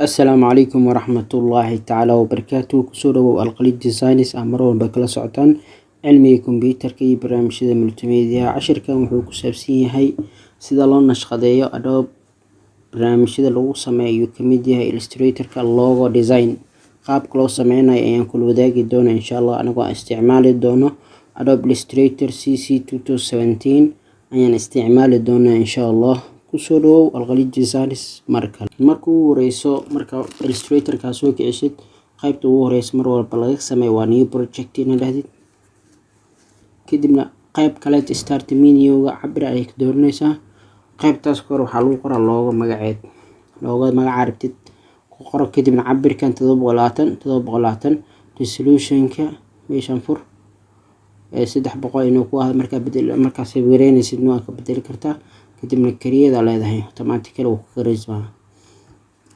السلام عليكم ورحمة الله تعالى وبركاته. كسورة القليد ديزاينز أمرون بكلا سعطان علمي كمبيوتر كي برامج شدة ملتميديا عشر كان وحوك سابسين هاي سيدا لون نشخدية أدوب برامج شدة لغو سمايو كميديا إلستريتر كاللوغو ديزاين قاب كلو سمعنا أيان كل وداقي دونا إن شاء الله أنا استعمال الدونا أدوب إلستريتر CC 2017 أيان استعمال الدونا إن شاء الله kusoo alqalid designs markuu horeyso marka illustrator ka soo kicishid qaybta ugu horeyso mar walba laga sameeyo waa new project in dhahdid kadibna qayb kale start menu ga cabir ay dooranaysaa qaybtaas kor waxa lagu qoraa loogo magaceed loogo magac aragtid ku qor kadibna cabirkan 720 resolution ka meeshan fur 300 inuu ku ahaa marka bedel marka sawireenaysid noo ka bedeli kartaa kadibna kariyada leedahay automatically uu ka reesbaa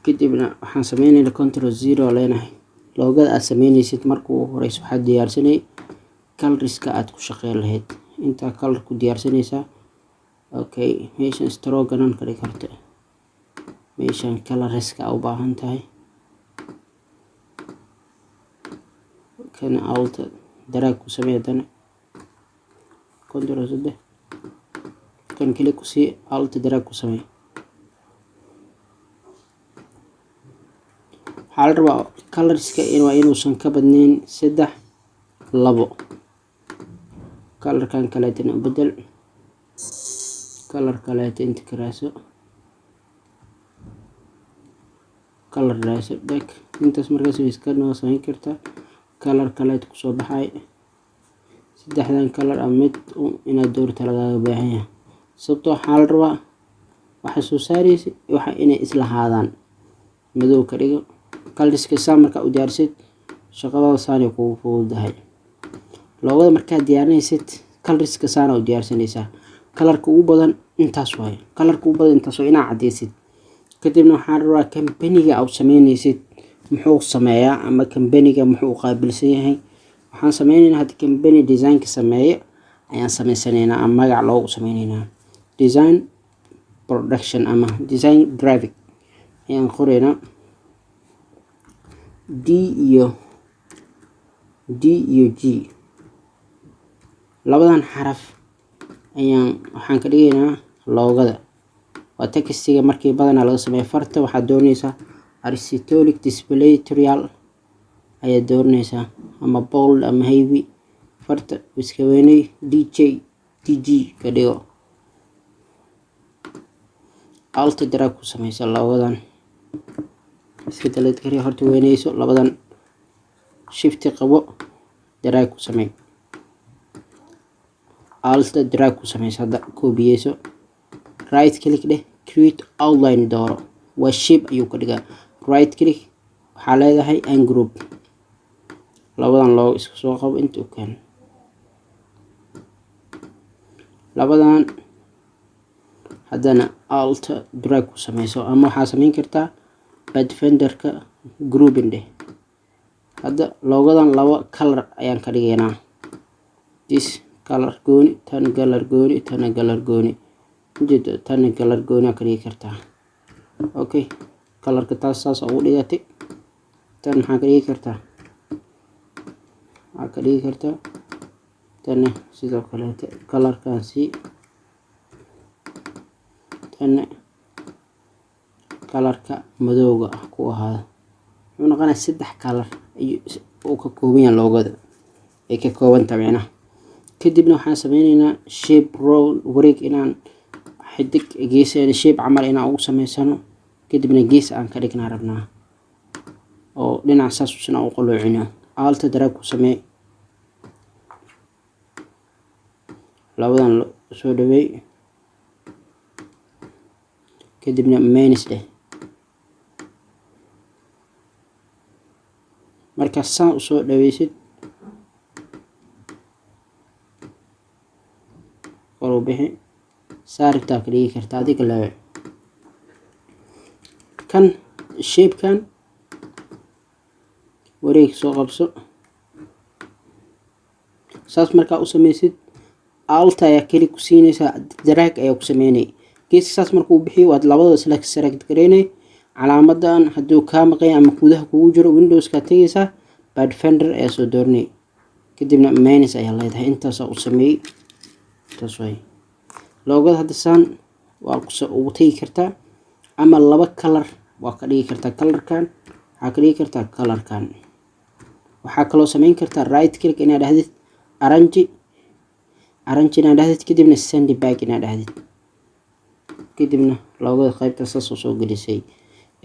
kadibna waxaan sameeynaa control 0 leenahay loogada aad sameynaysid markuu horeyso waxa diyaarsanay colorska aad ku shaqeyn lahayd inta color ku diyaarsanaysaa okay meeshan stroke ganan kali karto meeshan colorska u baahan tahay kan alt drag ku sameeydan control 0 kan kale ku si alt drag ku samee hal raba colorska inuu san ka badnayn 3 2 color kan kale tan bedel color kale inta karaaso color raise back intaas markaas iska noo sameyn kartaa color kale ku soo baxay saddexdan color mid ina doorta laga baahan yahay sababtoo xal raba waxa soo saaraysi waxa inay isla haadaan madow ka dhigo colorska samarka u diyaarsid shaqada saani ku fududahay loogada marka diyaarinaysid colorska saana u diyaarsanaysaa colorka ugu badan intaas waay colorka ugu badan intaas ina cadeysid kadibna waxaan rabaa company-ga aad sameynaysid muxuu sameeyaa ama company-ga muxuu qaabilsan yahay waxaan sameynaynaa hadda company design ka sameeyo ayaan sameysanaynaa ama magac loogu sameynaynaa design production ama design graphic ayaan qoraynaa D iyo G labadan xaraf ayaan waxaan ka dhigaynaa loogada waa textiga markii badan laga sameeyo farta waxa doonaysaa aristotelic display tutorial ayaa doonaysaa ama bold ama heavy farta iska weynay DG ka dhigo alt drag ku sameysa labadan iska dalad kariyo horta weynayso labadan shift qabo drag ku samey alt drag ku sameysa hada koobiyeyso right click dheh create outline dooro waa shape ayuu ka dhigaa right click waxa leedahay ungroup labadan loo isku soo qabo inta uu kan labadan hadana alt drag ku sameyso ama waxa sameyn kartaa pathfinder-ka grouping dheh hada loogadan laba color ayaan ka dhigaynaa this color gooni tan color gooni tan color gooni inta tan color gooni ka dhigi kartaa okay colorka taas ugu dhigatay tan maxaa ka dhigi kartaa tan sidoo kale colorkaasi tan colorka madowga ku ahaa wuxuu noqonayaa 3 color oo ka kooban yahay loogada ay ka kooban tahay kadibna waxaan sameynaynaa shape roll wareeg inaan xidig geesayna shape camal inaan ugu sameysano kadibna gees aan ka dhignaa rabnaa oo dhinac saas u sina u qaloocino alt drag ku samee labadan soo dhaweey kadibna minus dheh marka saan u soo dhaweysid oo bixi saarta ka dhigi kartaa adiga laawe kan shape kan wareeg soo qabso saas marka u sameysid alt ayaa kali ku siinaysaa drag ayaa ku sameynay gees saas markuu bixiyo waad labada select gareynay calaamadan hadduu kaa maqan ama gudaha kugu jiro Windows-ka tagaysaa Pathfinder ee soo dooranay kadibna minus ayaa leedahay intaas u sameeyay taas way loogada hadda saan waa ku soo tagi kartaa ama laba color waa ka dhigi kartaa colorkan waxaa ka dhigi kartaa colorkan waxaa kaloo sameyn kartaa right click inaad dhahdid arrange inaad dhahdid kadibna send back inaad dhahdid kadibna loogada qaybta saas soo gelisay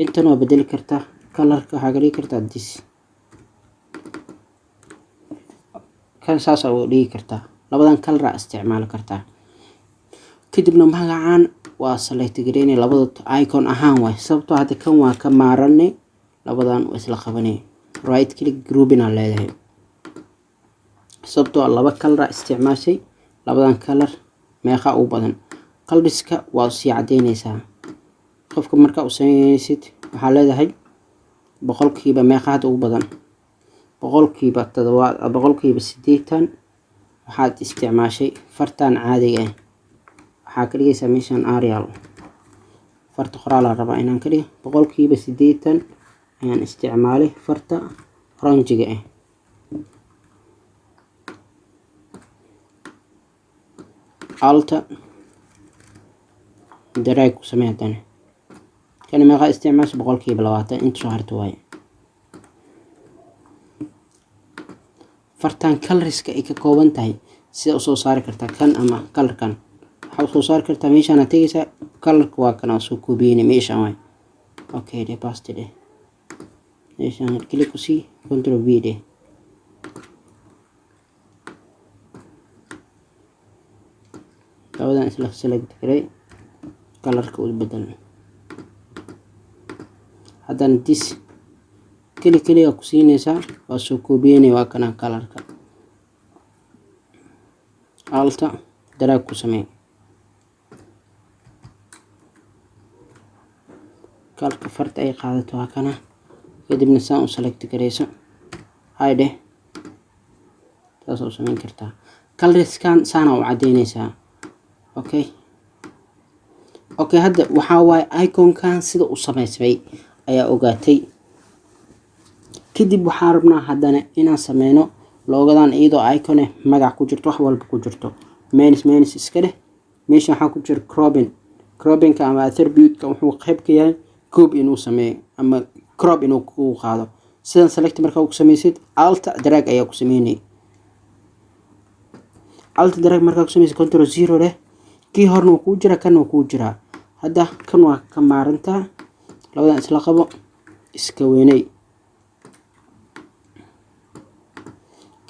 intan waa bedeli kartaa colorka waxaa ka dhigi kartaa this kan saas oo dhigi kartaa labadan color isticmaal kartaa kadibna magacaan waa select gareynay labada icon ahaan way sababtoo hadda kan waa ka maaranay labadan waa isla qabanay right click grouping aan leedahay sababtoo laba color isticmaashay labadan color meeqa u badan colorska waa si cadeynaysaa qofka marka uu sameeyaysid waxa leedahay boqolkiiba meeqa hada u badan boqolkiiba 80 waxaad isticmaashay fartaan caadiga ah waxaa ka dhigaysaa meeshan Arial farta qoraal aan rabaa inaan ka dhigo boqolkiiba 80 ayaan isticmaalay farta oranjiga ah alta drag ku sameeyaan kan meeqa isticmaashay boqolkiiba 20 inta soo harto way fartaan colorska ay ka kooban tahay sida soo saari kartaa kan ama colorkan waxa soo saari kartaa meeshan aad tagaysaa colorka waa kana soo koobiyay meeshan way okay de paste de meeshan click ku si control v de labadan isla select garay colorka u bedel haddana this kaliya ku siinaysaa waa soo koobiyay waa kana colorka alta drag ku samee kalka farta ay qaadato waa kana kadibna saan u select gareyso hayde taas oo sameyn kartaa colorskan saana u cadeynaysaa okay hadda waxa waay iconkan sida u sameysmay ayaa ogaatay kadib waxaan rabnaa haddana inaan sameyno loogadan iyadoo icon ah magac ku jirto wax walba ku jirto minus iska leh meesha waxa ku jira cropping ama attribute-ka wuxuu qayb ka yahay coob inuu sameeyo ama crop inuu ku qaado sidan select marka uu sameeysid alt drag ayaa ku sameeynay alt drag marka uu sameeysid control 0 leh kii horna uu ku jira kan uu ku jira hadda kan waa ka maaranta labadan isla qabo iska weynay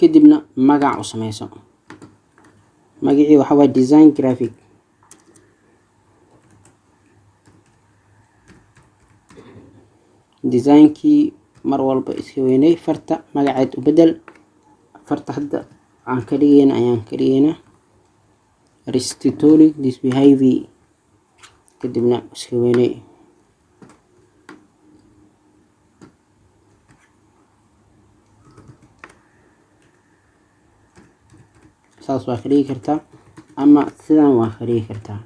kadibna magac u sameeyso magacii waxa waa design graphic designkii mar walba iska weynay farta magaceed u bedel farta hadda aan ka dhigayna restitutoric disbehavior kadibna iska weynay saas waa ka dhigi kartaa ama sidan waa ka dhigi kartaa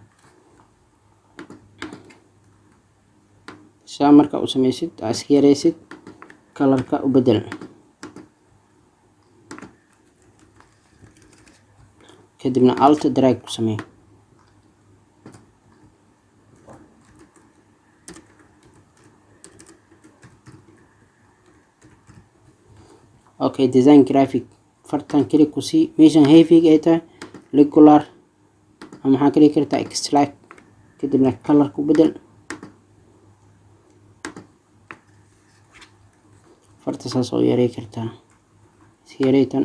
shaa marka u samaysid iska yareysid colorka u bedel kadibna alt drag ku samee okay design graphic fartan click ku si meeshan heavy ay tahay regular ama waxa kali kartaa extract kadibna color ku bedel farta saas oo yaray kartaa siyareytan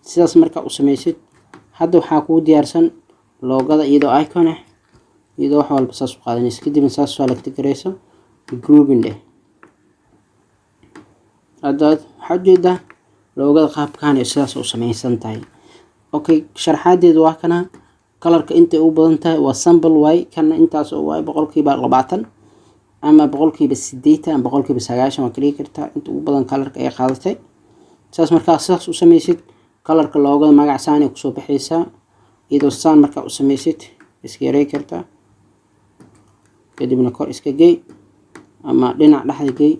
sidaas marka u sameeysid hadda waxa ku diyaarsan loogada iyadoo icon ah iyadoo wax walba saas u qaadanaysa kadibna saas soo lagta gareyso grouping leh hadda xajeeda loogada qaabkan ee sidaas u sameeysan tahay okay sharxaadeedu waa kana colorka inta u badan tahay waa sample way kana intaas oo way boqolkiiba 20 ama boqolkiiba 80 ama boqolkiiba 90 waa kali kartaa inta u badan colorka ay qaadatay saas marka saas u sameeysid colorka loogada magac saan ku soo baxaysa iyadoo saan marka u sameeysid iska yaray kartaa kadibna kor iska gey ama dhinac dhexda gey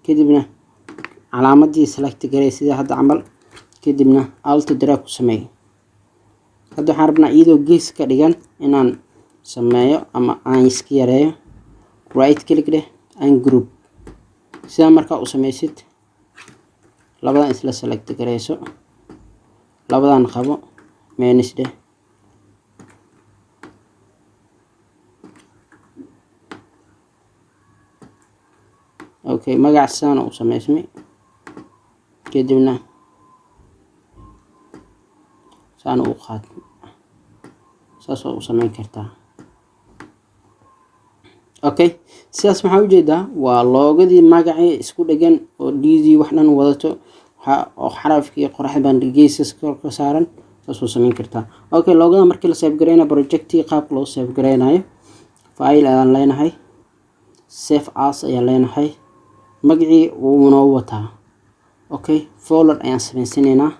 kadibna calaamadii select garay sida hadda camal kadibna alt drag ku sameey. hadda waxaan rabnaa iyadoo gees ka dhigan inaan sameeyo ama aan iska yareeyo. right click dheh and group sida markaa u sameysid labadan isla select garayso labadan qabo minus dheh okay magac saan u sameysmay kadibna saan u qaad saas oo u sameyn kartaa. okay sidaas maxaa ujeedaa waa loogadii magacii isku dhagan oo dii wax dhan wadato oo xarafkii qoraxda baan geesas ka saaran saas oo sameyn kartaa. okay loogada markii la save gareyna projectii qaabka loo save gareynayo file ayaan leenahay save as ayaan leenahay magacii uu noo wataa. okay folder ayaan sameysanaynaa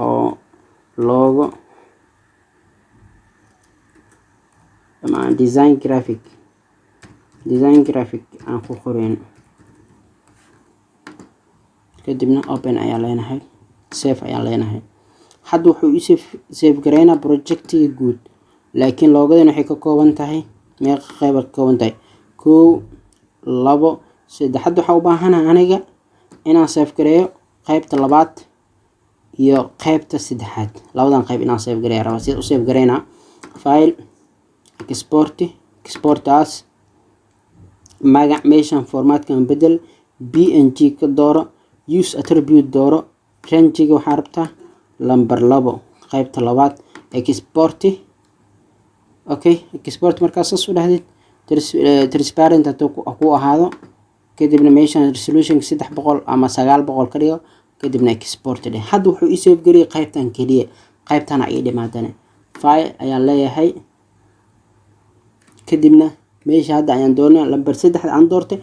oo logo ama design graphic aan ku qorayn kadibna open ayaan leenahay save ayaan leenahay. hadda wuxuu ii save gareynaa projectiga guud laakiin loogadan waxay ka kooban tahay meeqa qayb ka kooban tahay 1 2 3. hadda waxaan u baahanahay aniga inaan save gareeyo qaybta labaad iyo qaybta saddexaad labadan qayb inaan save gareeyo rabaa. sida u save gareynaa file export as magac meeshan formatkan bedel png ka dooro use attribute dooro range waxaa rabtaa lambar 2 qaybta labaad export. okay export markaas soo dhahdid transparent ku ahaado kadibna meeshan resolution 300 ama 900 ka dhigo kadibna export dheh. hadda wuxuu ii save gariyay qaybtan kaliya qaybtan ay dhimaadana file ayaan leeyahay kadibna meesha hadda ayaan doonaa lambar 3 aan doortay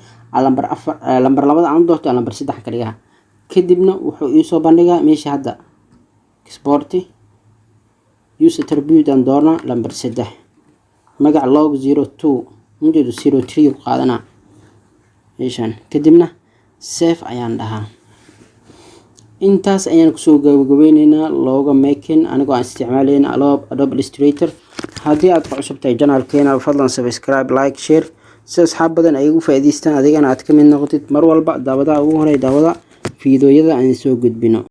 lambar 4 lambar 2 aan doortay lambar 3 ka dhigaa kadibna wuxuu ii soo bandhigaa meesha hadda export use attribute aan doornaa lambar 3 magac log 02 mujeedo 03 ku qaadana meeshan kadibna save ayaan dhahaa. intaas ayaan kusoo gabagabeynaynaa logo making anigoo aan isticmaalayna Adobe Illustrator. haddii aad ku cusub tahay channelkeena fadlan subscribe like share si asxaab badan ay ugu faa'iideystaan adigana aad ka mid noqotid mar walba daawada ugu horay daawada fiidiyoyada aan soo gudbino.